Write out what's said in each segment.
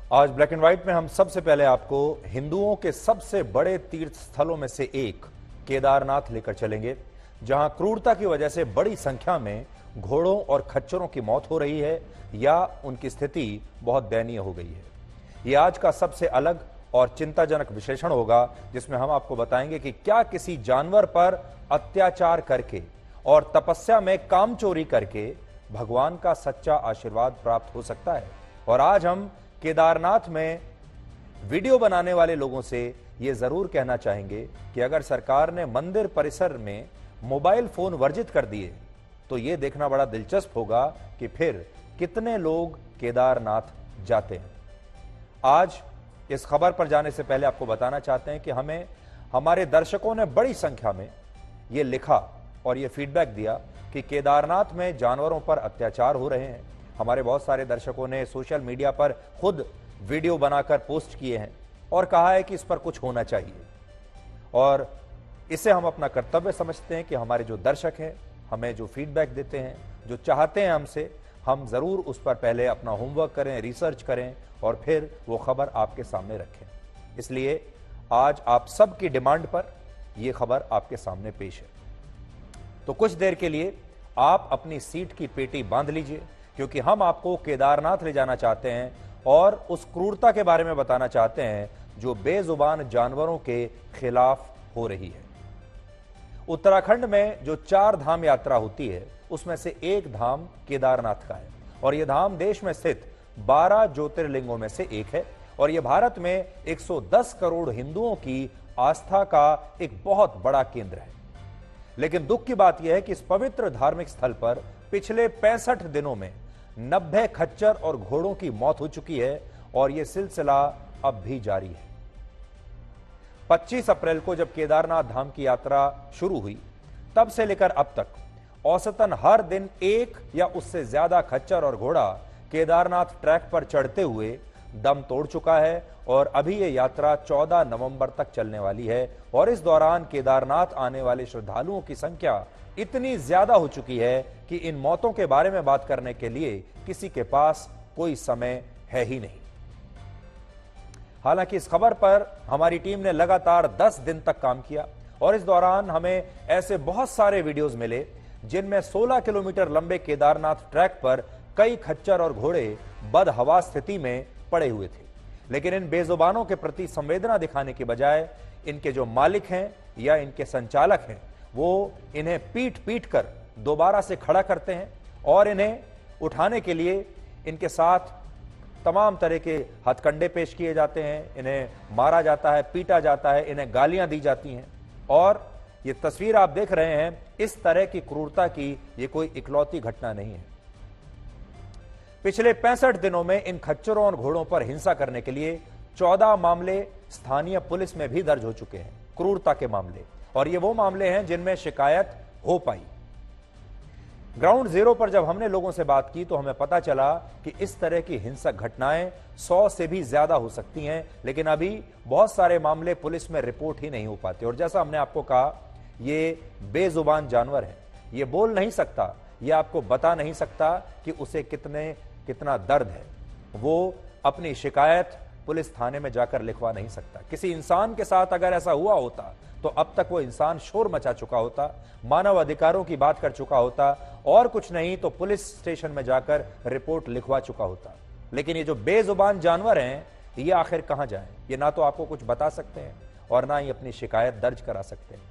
आज black and white में हम सबसे पहले आपको हिंदुओं के सबसे बड़े तीर्थ स्थलों में से एक केदारनाथ लेकर चलेंगे, जहां क्रूरता की वजह से बड़ी संख्या में घोड़ों और खच्चरों की मौत हो रही है या उनकी स्थिति बहुत दयनीय हो गई है। यह आज का सबसे अलग और चिंताजनक विश्लेषण होगा, जिसमें हम आपको बताएंगे कि क्या किसी जानवर पर अत्याचार करके और तपस्या में काम चोरी करके भगवान का सच्चा आशीर्वाद प्राप्त हो सकता है। और आज हम केदारनाथ में वीडियो बनाने वाले लोगों से यह जरूर कहना चाहेंगे कि अगर सरकार ने मंदिर परिसर में मोबाइल फोन वर्जित कर दिए तो यह देखना बड़ा दिलचस्प होगा कि फिर कितने लोग केदारनाथ जाते हैं। आज इस खबर पर जाने से पहले आपको बताना चाहते हैं कि हमें हमारे दर्शकों ने बड़ी संख्या में यह लिखा और यह फीडबैक दिया कि केदारनाथ में जानवरों पर अत्याचार हो रहे हैं। हमारे बहुत सारे दर्शकों ने सोशल मीडिया पर खुद वीडियो बनाकर पोस्ट किए हैं और कहा है कि इस पर कुछ होना चाहिए, और इसे हम अपना कर्तव्य समझते हैं कि हमारे जो दर्शक हैं हमें जो फीडबैक देते हैं, जो चाहते हैं हमसे, हम जरूर उस पर पहले अपना होमवर्क करें, रिसर्च करें और फिर वो खबर आपके सामने रखें। इसलिए आज आप सबकी डिमांड पर यह खबर आपके सामने पेश है। तो कुछ देर के लिए आप अपनी सीट की पेटी बांध लीजिए, क्योंकि हम आपको केदारनाथ ले जाना चाहते हैं और उस क्रूरता के बारे में बताना चाहते हैं जो बेजुबान जानवरों के खिलाफ हो रही है। उत्तराखंड में जो 4 धाम यात्रा होती है उसमें से एक धाम केदारनाथ का है, और यह धाम देश में स्थित 12 ज्योतिर्लिंगों में से एक है, और यह भारत में 110 करोड़ हिंदुओं की आस्था का एक बहुत बड़ा केंद्र है। लेकिन दुख की बात यह है कि इस पवित्र धार्मिक स्थल पर पिछले 65 दिनों में 90 खच्चर और घोड़ों की मौत हो चुकी है, और यह सिलसिला अब भी जारी है। 25 अप्रैल को जब केदारनाथ धाम की यात्रा शुरू हुई, तब से लेकर अब तक औसतन हर दिन एक या उससे ज्यादा खच्चर और घोड़ा केदारनाथ ट्रैक पर चढ़ते हुए दम तोड़ चुका है, और अभी यह यात्रा 14 नवंबर तक चलने वाली है। और इस दौरान केदारनाथ आने वाले श्रद्धालुओं की संख्या इतनी ज्यादा हो चुकी है कि इन मौतों के बारे में बात करने के लिए किसी के पास कोई समय है ही नहीं। हालांकि इस खबर पर हमारी टीम ने लगातार 10 दिन तक काम किया, और इस दौरान हमें ऐसे बहुत सारे वीडियोस मिले जिनमें 16 किलोमीटर लंबे केदारनाथ ट्रैक पर कई खच्चर और घोड़े बदहवा स्थिति में पड़े हुए थे। लेकिन इन बेजुबानों के प्रति संवेदना दिखाने के बजाय इनके जो मालिक हैं या इनके संचालक हैं, वो इन्हें पीट पीट कर दोबारा से खड़ा करते हैं, और इन्हें उठाने के लिए इनके साथ तमाम तरह के हथकंडे पेश किए जाते हैं, इन्हें मारा जाता है, पीटा जाता है, इन्हें गालियां दी जाती हैं। और ये तस्वीर आप देख रहे हैं, इस तरह की क्रूरता की ये कोई इकलौती घटना नहीं है। पिछले 65 दिनों में इन खच्चरों और घोड़ों पर हिंसा करने के लिए 14 मामले स्थानीय पुलिस में भी दर्ज हो चुके हैं, क्रूरता के मामले, और ये वो मामले हैं जिनमें शिकायत हो पाई। ग्राउंड जीरो पर जब हमने लोगों से बात की तो हमें पता चला कि इस तरह की हिंसक घटनाएं 100 से भी ज्यादा हो सकती हैं, लेकिन अभी बहुत सारे मामले पुलिस में रिपोर्ट ही नहीं हो पाते। और जैसा हमने आपको कहा, ये बेजुबान जानवर है, ये बोल नहीं सकता, ये आपको बता नहीं सकता कि उसे कितना दर्द है। वो अपनी शिकायत पुलिस थाने में जाकर लिखवा नहीं सकता। किसी इंसान के साथ अगर ऐसा हुआ होता तो अब तक वो इंसान शोर मचा चुका होता, मानव अधिकारों की बात कर चुका होता, और कुछ नहीं तो पुलिस स्टेशन में जाकर रिपोर्ट लिखवा चुका होता। लेकिन ये जो बेजुबान जानवर हैं, ये आखिर कहां जाएं? ये ना तो आपको कुछ बता सकते हैं और ना ही अपनी शिकायत दर्ज करा सकते हैं।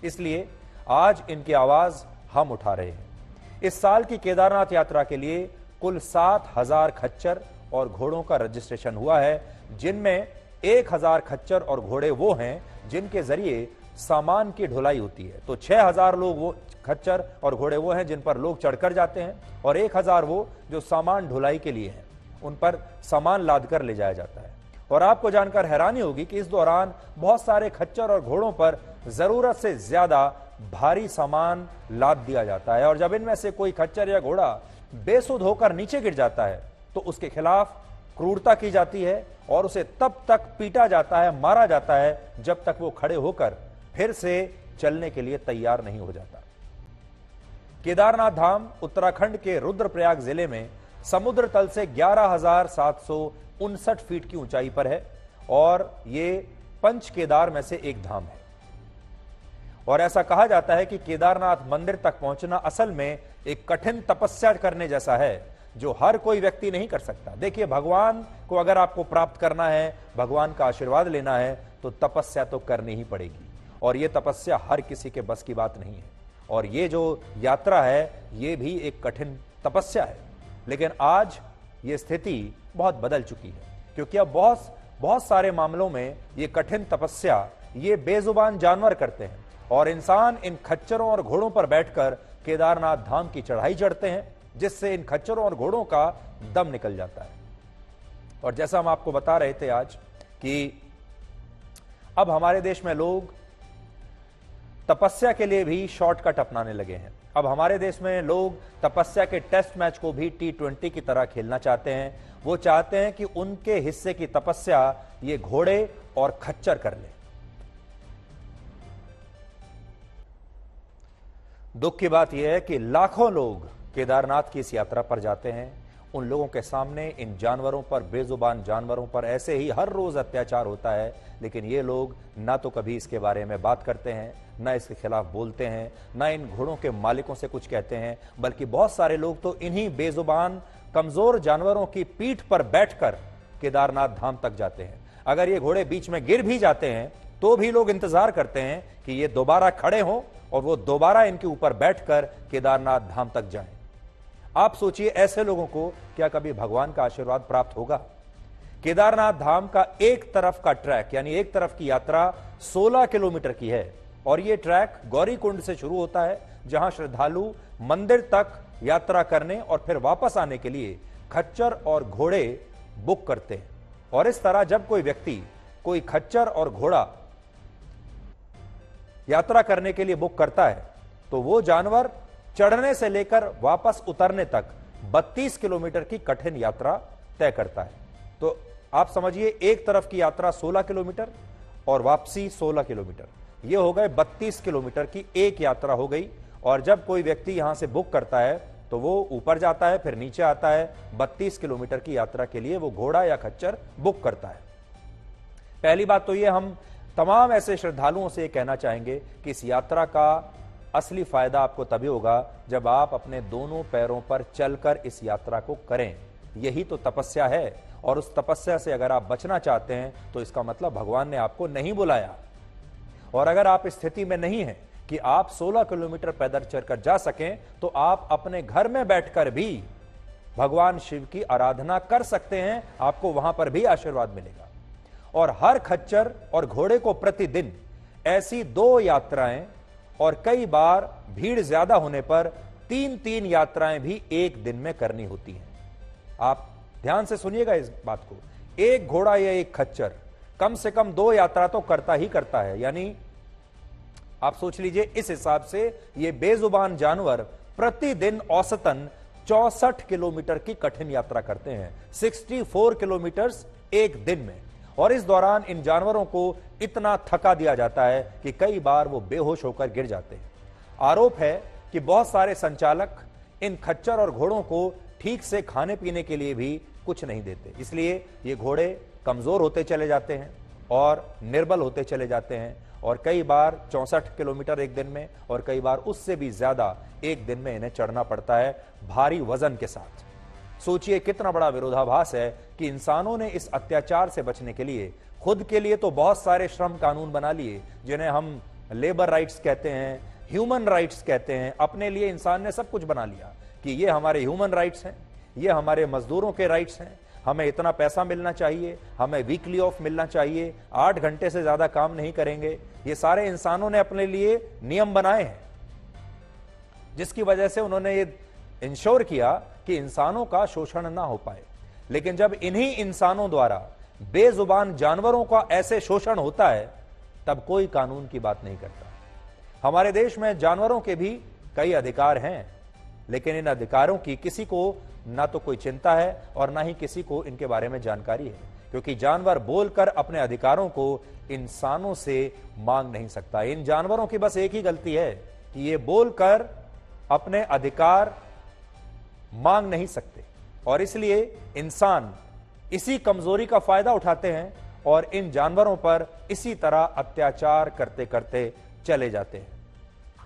इसलिए आज इनकी आवाज हम उठा रहे हैं। इस साल की केदारनाथ यात्रा के लिए कुल 7000 खच्चर और घोड़ों का रजिस्ट्रेशन हुआ है, जिनमें 1000 खच्चर और घोड़े वो हैं जिनके जरिए सामान की ढुलाई होती है। तो 6000 लोग वो खच्चर और घोड़े वो हैं जिन पर लोग चढ़कर जाते हैं, और 1000 वो जो सामान ढुलाई के लिए हैं, उन पर सामान लाद कर ले जाया जाता है। और आपको जानकर हैरानी होगी कि इस दौरान बहुत सारे खच्चर और घोड़ों पर जरूरत से ज्यादा भारी सामान लाद दिया जाता है, और जब इनमें से कोई खच्चर या घोड़ा बेसुध होकर नीचे गिर जाता है तो उसके खिलाफ क्रूरता की जाती है, और उसे तब तक पीटा जाता है, मारा जाता है, जब तक वो खड़े होकर फिर से चलने के लिए तैयार नहीं हो जाता। केदारनाथ धाम उत्तराखंड के रुद्रप्रयाग जिले में समुद्र तल से 11,700 59 फीट की ऊंचाई पर है और ये पंच केदार में से एक धाम है। और ऐसा कहा जाता है कि केदारनाथ मंदिर तक पहुंचना असल में एक कठिन तपस्या करने जैसा है, जो हर कोई व्यक्ति नहीं कर सकता। देखिए, भगवान को अगर आपको प्राप्त करना है, भगवान का आशीर्वाद लेना है, तो तपस्या तो करनी ही पड़ेगी। और यह तपस्या हर किसी के बस की बात नहीं है। और ये जो यात्रा है, ये भी एक कठिन तपस्या है। लेकिन आज ये स्थिति बहुत बदल चुकी है, क्योंकि अब बहुत सारे मामलों में ये कठिन तपस्या ये बेजुबान जानवर करते हैं और इंसान इन खच्चरों और घोड़ों पर बैठकर केदारनाथ धाम की चढ़ाई चढ़ते हैं, जिससे इन खच्चरों और घोड़ों का दम निकल जाता है। और जैसा हम आपको बता रहे थे आज कि अब हमारे देश में लोग तपस्या के लिए भी शॉर्टकट अपनाने लगे हैं। अब हमारे देश में लोग तपस्या के टेस्ट मैच को भी T20 की तरह खेलना चाहते हैं। वो चाहते हैं कि उनके हिस्से की तपस्या ये घोड़े और खच्चर कर ले। दुख की बात यह है कि लाखों लोग केदारनाथ की इस यात्रा पर जाते हैं। उन लोगों के सामने इन जानवरों पर, बेजुबान जानवरों पर ऐसे ही हर रोज अत्याचार होता है, लेकिन ये लोग ना तो कभी इसके बारे में बात करते हैं, ना इसके खिलाफ बोलते हैं, ना इन घोड़ों के मालिकों से कुछ कहते हैं, बल्कि बहुत सारे लोग तो इन्हीं बेजुबान कमजोर जानवरों की पीठ पर बैठकर केदारनाथ धाम तक जाते हैं। अगर ये घोड़े बीच में गिर भी जाते हैं तो भी लोग इंतजार करते हैं कि ये दोबारा खड़े हों और वो दोबारा इनके ऊपर बैठकर केदारनाथ धाम तक जाएं। आप सोचिए, ऐसे लोगों को क्या कभी भगवान का आशीर्वाद प्राप्त होगा? केदारनाथ धाम का एक तरफ का ट्रैक, यानी एक तरफ की यात्रा 16 किलोमीटर की है और यह ट्रैक गौरीकुंड से शुरू होता है, जहां श्रद्धालु मंदिर तक यात्रा करने और फिर वापस आने के लिए खच्चर और घोड़े बुक करते हैं। और इस तरह जब कोई व्यक्ति कोई खच्चर और घोड़ा यात्रा करने के लिए बुक करता है, तो वो जानवर चढ़ने से लेकर वापस उतरने तक 32 किलोमीटर की कठिन यात्रा तय करता है। तो आप समझिए, एक तरफ की यात्रा 16 किलोमीटर और वापसी 16 किलोमीटर, ये हो गए 32 किलोमीटर की एक यात्रा हो गई। और जब कोई व्यक्ति यहां से बुक करता है तो वो ऊपर जाता है, फिर नीचे आता है। 32 किलोमीटर की यात्रा के लिए वो घोड़ा या खच्चर बुक करता है। पहली बात तो ये, हम तमाम ऐसे श्रद्धालुओं से कहना चाहेंगे कि इस यात्रा का असली फायदा आपको तभी होगा जब आप अपने दोनों पैरों पर चलकर इस यात्रा को करें। यही तो तपस्या है, और उस तपस्या से अगर आप बचना चाहते हैं तो इसका मतलब भगवान ने आपको नहीं बुलाया। और अगर आप इस स्थिति में नहीं हैं कि आप 16 किलोमीटर पैदल चलकर जा सकें, तो आप अपने घर में बैठकर भी भगवान शिव की आराधना कर सकते हैं, आपको वहां पर भी आशीर्वाद मिलेगा। और हर खच्चर और घोड़े को प्रतिदिन ऐसी 2 यात्राएं और कई बार भीड़ ज्यादा होने पर 3-3 यात्राएं भी एक दिन में करनी होती हैं। आप ध्यान से सुनिएगा इस बात को। एक घोड़ा या एक खच्चर कम से कम 2 यात्रा तो करता ही करता है। यानी आप सोच लीजिए, इस हिसाब से ये बेजुबान जानवर प्रतिदिन औसतन 64 किलोमीटर की कठिन यात्रा करते हैं, 64 किलोमीटर एक दिन में। और इस दौरान इन जानवरों को इतना थका दिया जाता है कि कई बार वो बेहोश होकर गिर जाते हैं। आरोप है कि बहुत सारे संचालक इन खच्चर और घोड़ों को ठीक से खाने पीने के लिए भी कुछ नहीं देते, इसलिए ये घोड़े कमजोर होते चले जाते हैं और निर्बल होते चले जाते हैं। और कई बार 64 किलोमीटर एक दिन में, और कई बार उससे भी ज्यादा एक दिन में इन्हें चढ़ना पड़ता है, भारी वजन के साथ। सोचिए कितना बड़ा विरोधाभास है कि इंसानों ने इस अत्याचार से बचने के लिए खुद के लिए तो बहुत सारे श्रम कानून बना लिए, जिन्हें हम लेबर राइट्स कहते हैं, ह्यूमन राइट्स कहते हैं। अपने लिए इंसान ने सब कुछ बना लिया कि ये हमारे ह्यूमन राइट्स हैं, ये हमारे मजदूरों के राइट्स हैं, हमें इतना पैसा मिलना चाहिए, हमें वीकली ऑफ मिलना चाहिए, 8 घंटे से ज्यादा काम नहीं करेंगे। ये सारे इंसानों ने अपने लिए नियम बनाए हैं, जिसकी वजह से उन्होंने ये इंश्योर किया कि इंसानों का शोषण ना हो पाए। लेकिन जब इन्हीं इंसानों द्वारा बेजुबान जानवरों का ऐसे शोषण होता है, तब कोई कानून की बात नहीं करता। हमारे देश में जानवरों के भी कई अधिकार हैं, लेकिन इन अधिकारों की किसी को ना तो कोई चिंता है और ना ही किसी को इनके बारे में जानकारी है, क्योंकि जानवर बोलकर अपने अधिकारों को इंसानों से मांग नहीं सकता। इन जानवरों की बस एक ही गलती है कि ये बोलकर अपने अधिकार मांग नहीं सकते, और इसलिए इंसान इसी कमजोरी का फायदा उठाते हैं और इन जानवरों पर इसी तरह अत्याचार करते करते चले जाते हैं।